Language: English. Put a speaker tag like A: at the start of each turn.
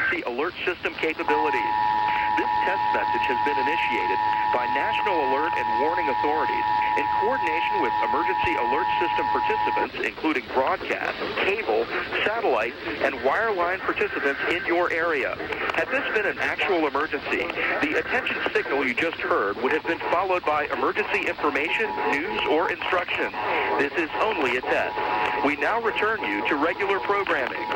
A: emergency alert system capabilities. This test message has been initiated by National Alert and Warning Authorities in coordination with emergency alert system participants, including broadcast, cable, satellite, and wireline participants in your area. Had this been an actual emergency, the attention signal you just heard would have been followed by emergency information, news, or instructions. This is only a test. We now return you to regular programming.